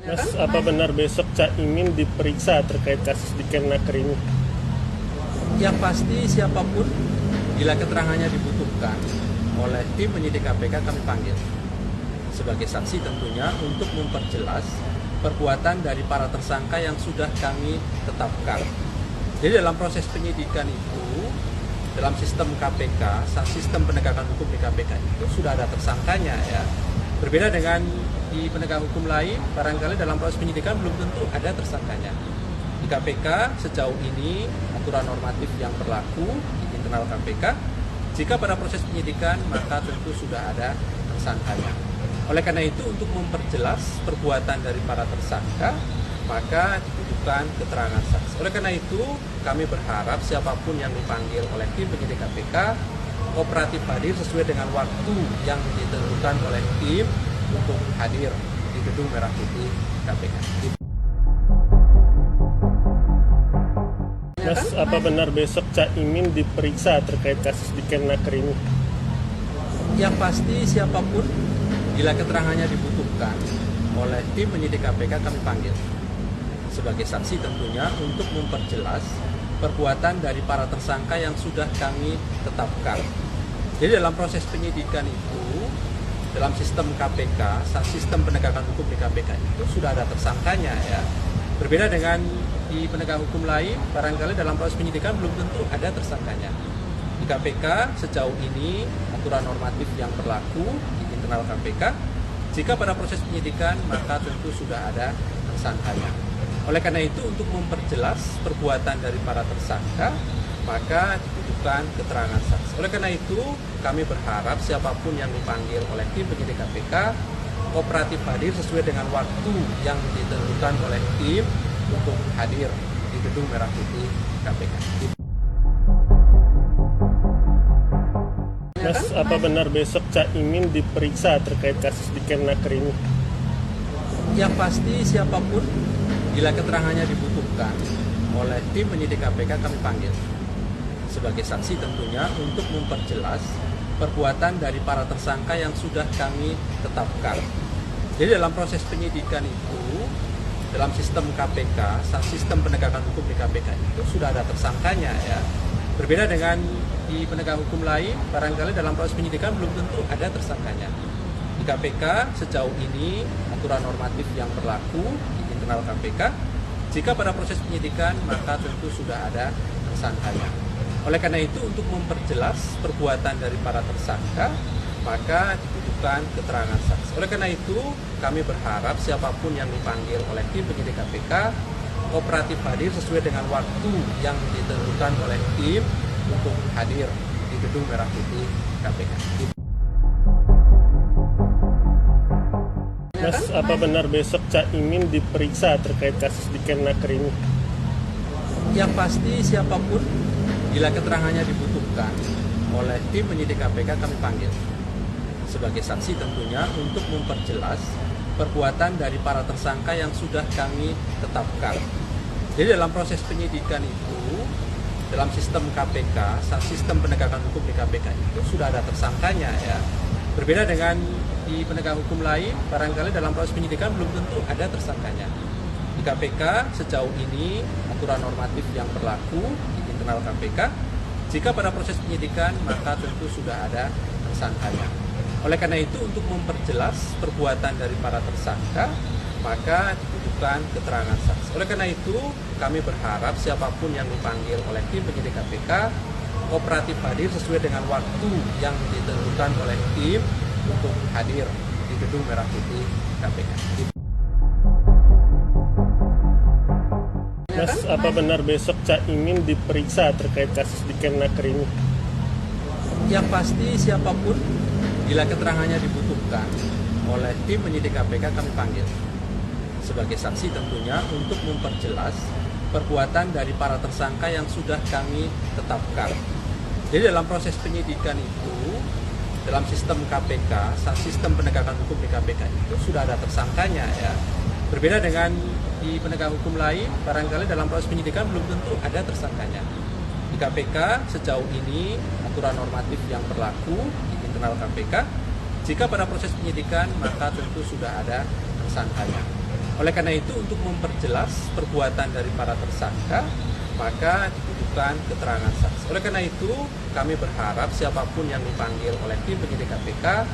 Mas, apa benar besok Cak Imin diperiksa terkait kasus di Kemenaker ini? Yang pasti siapapun bila keterangannya dibutuhkan oleh tim penyidik KPK kami panggil sebagai saksi tentunya untuk memperjelas perbuatan dari para tersangka yang sudah kami tetapkan. Jadi dalam proses penyidikan itu, dalam sistem KPK, sistem penegakan hukum di KPK itu sudah ada tersangkanya ya. Berbeda dengan di penegak hukum lain, barangkali dalam proses penyidikan belum tentu ada tersangkanya. Di KPK sejauh ini aturan normatif yang berlaku di internal KPK, jika pada proses penyidikan maka tentu sudah ada tersangkanya. Oleh karena itu untuk memperjelas perbuatan dari para tersangka maka dibutuhkan keterangan saksi. Oleh karena itu kami berharap siapapun yang dipanggil oleh tim penyidik KPK kooperatif hadir sesuai dengan waktu yang ditentukan oleh tim untuk hadir di Gedung Merah Putih KPK. Mas, apa benar besok Cak Imin diperiksa terkait kasus di Kemenaker ini? Yang pasti siapapun bila keterangannya dibutuhkan oleh tim penyidik KPK kami panggil sebagai saksi tentunya untuk memperjelas perbuatan dari para tersangka yang sudah kami tetapkan. Jadi dalam proses penyidikan itu, dalam sistem KPK, sistem penegakan hukum di KPK itu sudah ada tersangkanya ya. Berbeda dengan di penegak hukum lain, barangkali dalam proses penyidikan belum tentu ada tersangkanya. Di KPK sejauh ini aturan normatif yang berlaku di internal KPK, jika pada proses penyidikan maka tentu sudah ada tersangkanya. Oleh karena itu untuk memperjelas perbuatan dari para tersangka maka dibutuhkan keterangan saksi. Oleh karena itu kami berharap siapapun yang dipanggil oleh tim penyidik KPK kooperatif hadir sesuai dengan waktu yang ditentukan oleh tim untuk hadir di Gedung Merah Putih KPK. Mas, apa benar besok Cak Imin diperiksa terkait kasus di Kemenaker ini? Yang pasti siapapun bila keterangannya dibutuhkan oleh tim penyidik KPK kami panggil sebagai saksi tentunya untuk memperjelas perbuatan dari para tersangka yang sudah kami tetapkan. Jadi dalam proses penyidikan itu, dalam sistem KPK, sistem penegakan hukum di KPK itu sudah ada tersangkanya ya. Berbeda dengan di penegak hukum lain, barangkali dalam proses penyidikan belum tentu ada tersangkanya. Di KPK sejauh ini aturan normatif yang berlaku di internal KPK, jika pada proses penyidikan maka tentu sudah ada tersangkanya. Oleh karena itu untuk memperjelas perbuatan dari para tersangka maka dibutuhkan keterangan saksi. Oleh karena itu kami berharap siapapun yang dipanggil oleh tim penyidik KPK kooperatif hadir sesuai dengan waktu yang ditentukan oleh tim untuk hadir di Gedung Merah Putih KPK. Mas, apa benar besok Cak Imin diperiksa terkait kasus di Kemenaker ini? Yang pasti siapapun bila keterangannya dibutuhkan oleh tim penyidik KPK kami panggil sebagai saksi tentunya untuk memperjelas perbuatan dari para tersangka yang sudah kami tetapkan. Jadi dalam proses penyidikan itu, dalam sistem KPK, sistem penegakan hukum di KPK itu sudah ada tersangkanya ya. Berbeda dengan di penegak hukum lain, barangkali dalam proses penyidikan belum tentu ada tersangkanya. Di KPK sejauh ini aturan normatif yang berlaku di internal KPK, jika pada proses penyidikan maka tentu sudah ada tersangkanya. Oleh karena itu untuk memperjelas perbuatan dari para tersangka maka dibutuhkan keterangan saksi. Oleh karena itu kami berharap siapapun yang dipanggil oleh tim penyidik KPK kooperatif hadir sesuai dengan waktu yang ditentukan oleh tim untuk hadir di Gedung Merah Putih KPK. Mas, apa benar besok Cak Imin diperiksa terkait kasus di Kemenaker ini? Yang pasti siapapun bila keterangannya dibutuhkan oleh tim penyidik KPK kami panggil sebagai saksi tentunya untuk memperjelas perbuatan dari para tersangka yang sudah kami tetapkan. Jadi dalam proses penyidikan itu, dalam sistem KPK, sistem penegakan hukum di KPK itu sudah ada tersangkanya ya. Berbeda dengan di penegak hukum lain, barangkali dalam proses penyidikan belum tentu ada tersangkanya. Di KPK sejauh ini aturan normatif yang berlaku di internal KPK, jika pada proses penyidikan maka tentu sudah ada tersangkanya. Oleh karena itu, untuk memperjelas perbuatan dari para tersangka, maka dibutuhkan keterangan saksi. Oleh karena itu, kami berharap siapapun yang dipanggil oleh tim penyidik KPK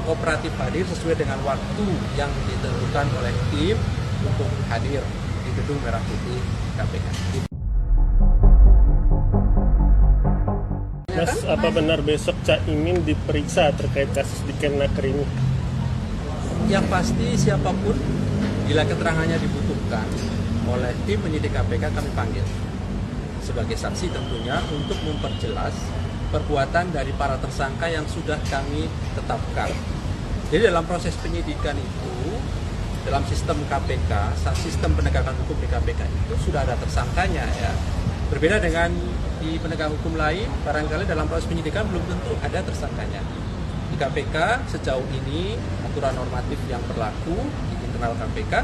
kooperatif hadir sesuai dengan waktu yang ditentukan oleh tim untuk hadir di Gedung Merah Putih KPK. Mas, apa benar besok Cak Imin diperiksa terkait kasus di Kemenaker ini? Yang pasti siapapun, bila keterangannya dibutuhkan oleh tim penyidik KPK, kami panggil sebagai saksi tentunya untuk memperjelas perbuatan dari para tersangka yang sudah kami tetapkan. Jadi dalam proses penyidikan itu, dalam sistem KPK, sistem penegakan hukum di KPK itu sudah ada tersangkanya ya. Berbeda dengan di penegak hukum lain, barangkali dalam proses penyidikan belum tentu ada tersangkanya. Di KPK sejauh ini aturan normatif yang berlaku di internal KPK,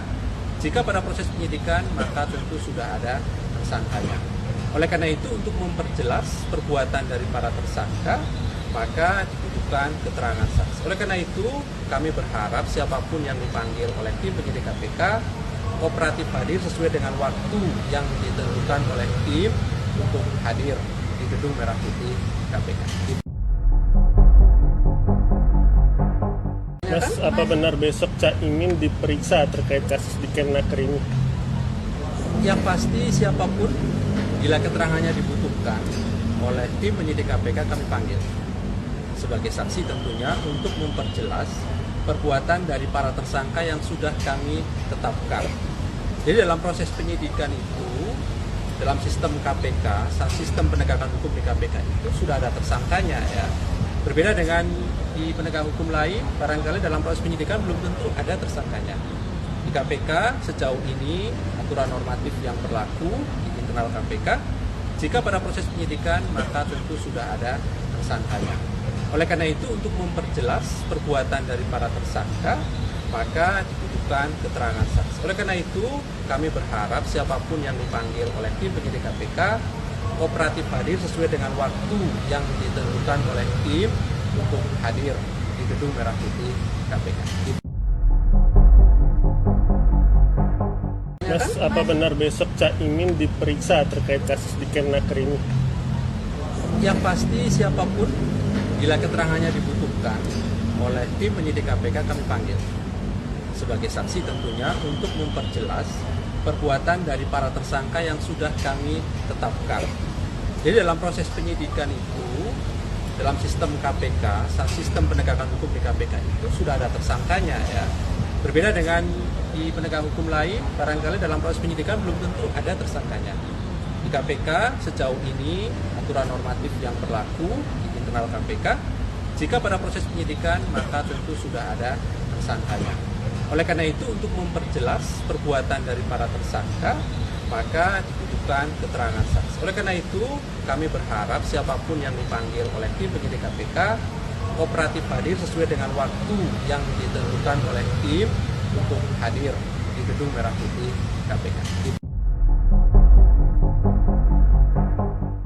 jika pada proses penyidikan maka tentu sudah ada tersangkanya. Oleh karena itu, untuk memperjelas perbuatan dari para tersangka, maka dibutuhkan keterangan saksi. Oleh karena itu, kami berharap siapapun yang dipanggil oleh tim penyidik KPK kooperatif hadir sesuai dengan waktu yang ditentukan oleh tim untuk hadir di Gedung Merah Putih KPK. Mas, apa benar besok Cak Imin diperiksa terkait kasus di Kemenaker ini? Yang pasti siapapun, bila keterangannya dibutuhkan oleh tim penyidik KPK, kami panggil sebagai saksi tentunya untuk memperjelas perbuatan dari para tersangka yang sudah kami tetapkan. Jadi dalam proses penyidikan itu, dalam sistem KPK, sistem penegakan hukum di KPK itu sudah ada tersangkanya ya. Berbeda dengan di penegak hukum lain, barangkali dalam proses penyidikan belum tentu ada tersangkanya. Di KPK sejauh ini aturan normatif yang berlaku di internal KPK, jika pada proses penyidikan maka tentu sudah ada tersangkanya. Oleh karena itu, untuk memperjelas perbuatan dari para tersangka, maka dibutuhkan keterangan saksi. Oleh karena itu, kami berharap siapapun yang dipanggil oleh tim penyidik KPK kooperatif hadir sesuai dengan waktu yang ditentukan oleh tim untuk hadir di Gedung Merah Putih KPK. Mas, apa benar besok Cak Imin diperiksa terkait kasus di Kemenaker ini? Yang pasti siapapun, bila keterangannya dibutuhkan oleh tim penyidik KPK, kami panggil sebagai saksi tentunya untuk memperjelas perbuatan dari para tersangka yang sudah kami tetapkan. Jadi dalam proses penyidikan itu, dalam sistem KPK, sistem penegakan hukum di KPK itu sudah ada tersangkanya ya. Berbeda dengan di penegak hukum lain, barangkali dalam proses penyidikan belum tentu ada tersangkanya. Di KPK sejauh ini aturan normatif yang berlaku di internal KPK, jika pada proses penyidikan maka tentu sudah ada tersangkanya. Oleh karena itu, untuk memperjelas perbuatan dari para tersangka, maka dibutuhkan keterangan saksi. Oleh karena itu, kami berharap siapapun yang dipanggil oleh tim penyidik KPK kooperatif hadir sesuai dengan waktu yang ditentukan oleh tim untuk hadir di Gedung Merah Putih KPK.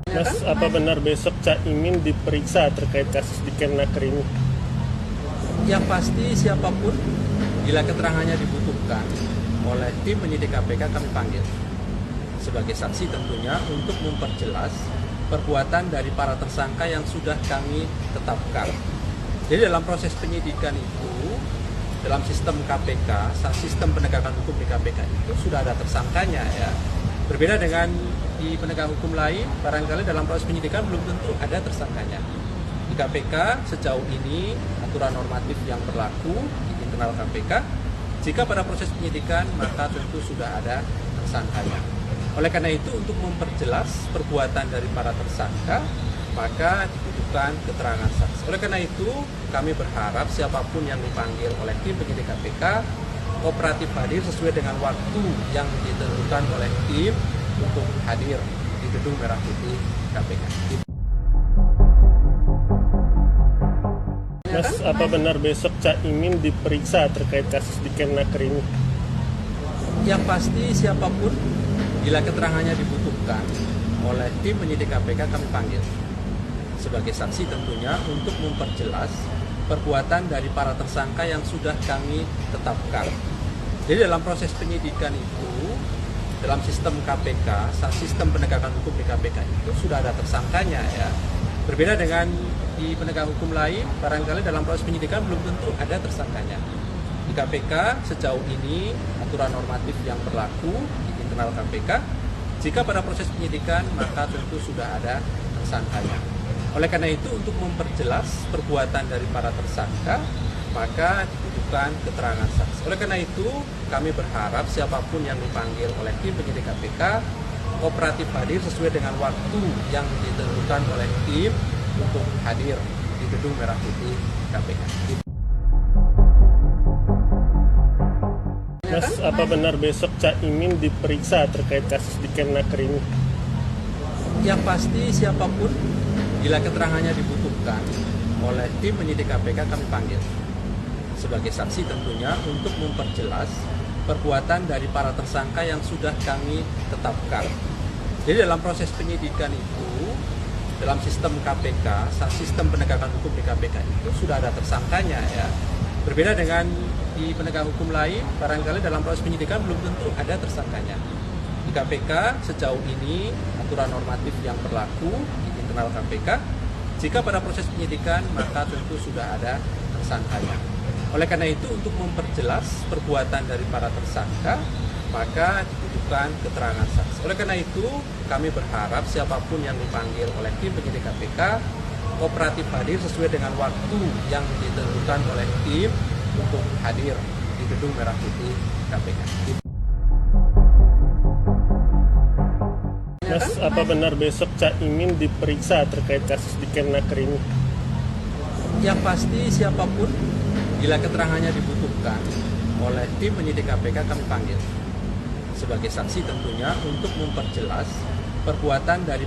Mas, apa benar besok Cak Imin diperiksa terkait kasus di Kemenaker ini? Yang pasti siapapun, bila keterangannya dibutuhkan oleh tim penyidik KPK, kami panggil sebagai saksi tentunya untuk memperjelas perbuatan dari para tersangka yang sudah kami tetapkan. Jadi dalam proses penyidikan itu, dalam sistem KPK, sistem penegakan hukum di KPK itu sudah ada tersangkanya ya. Berbeda dengan di penegak hukum lain, barangkali dalam proses penyidikan belum tentu ada tersangkanya. Di KPK sejauh ini aturan normatif yang berlaku di internal KPK, jika pada proses penyidikan maka tentu sudah ada tersangkanya. Oleh karena itu, untuk memperjelas perbuatan dari para tersangka, maka dibutuhkan keterangan saksi. Oleh karena itu, kami berharap siapapun yang dipanggil oleh tim penyidik KPK kooperatif hadir sesuai dengan waktu yang ditentukan oleh tim untuk hadir di Gedung Merah Putih KPK. Mas, apa benar besok Cak Imin diperiksa terkait kasus di Kemenaker ini? Yang pasti siapapun, bila keterangannya dibutuhkan oleh tim penyidik KPK, kami panggil sebagai saksi tentunya untuk memperjelas perbuatan dari para tersangka yang sudah kami tetapkan. Jadi dalam proses penyidikan itu, dalam sistem KPK, sistem penegakan hukum di KPK itu sudah ada tersangkanya ya. Berbeda dengan di penegak hukum lain, barangkali dalam proses penyidikan belum tentu ada tersangkanya. Di KPK sejauh ini aturan normatif yang berlaku di internal KPK, jika pada proses penyidikan maka tentu sudah ada tersangkanya. Oleh karena itu untuk memperjelas perbuatan dari para tersangka, maka dibutuhkan keterangan saksi. Oleh karena itu kami berharap siapapun yang dipanggil oleh tim penyidik KPK kooperatif hadir sesuai dengan waktu yang ditentukan oleh tim untuk hadir di Gedung Merah Putih KPK. Mas, apa benar besok Cak Imin diperiksa terkait kasus di Kemenaker ini? Yang pasti siapapun bila keterangannya dibutuhkan oleh tim penyidik KPK kami panggil sebagai saksi tentunya untuk memperjelas perbuatan dari para tersangka yang sudah kami tetapkan. Jadi dalam proses penyidikan itu, dalam sistem KPK, sistem penegakan hukum di KPK itu sudah ada tersangkanya ya. Berbeda dengan di penegak hukum lain, barangkali dalam proses penyidikan belum tentu ada tersangkanya. Di KPK sejauh ini aturan normatif yang berlaku di internal KPK, jika pada proses penyidikan maka tentu sudah ada tersangkanya. Oleh karena itu untuk memperjelas perbuatan dari para tersangka, maka dibutuhkan keterangan saksi. Oleh karena itu kami berharap siapapun yang dipanggil oleh tim penyidik KPK kooperatif hadir sesuai dengan waktu yang ditentukan oleh tim untuk hadir di Gedung Merah Putih KPK. Mas, apa benar besok Cak Imin diperiksa terkait kasus di Kemenaker ini? Yang pasti siapapun bila keterangannya dibutuhkan oleh tim penyidik KPK kami panggil sebagai saksi tentunya untuk memperjelas perbuatan dari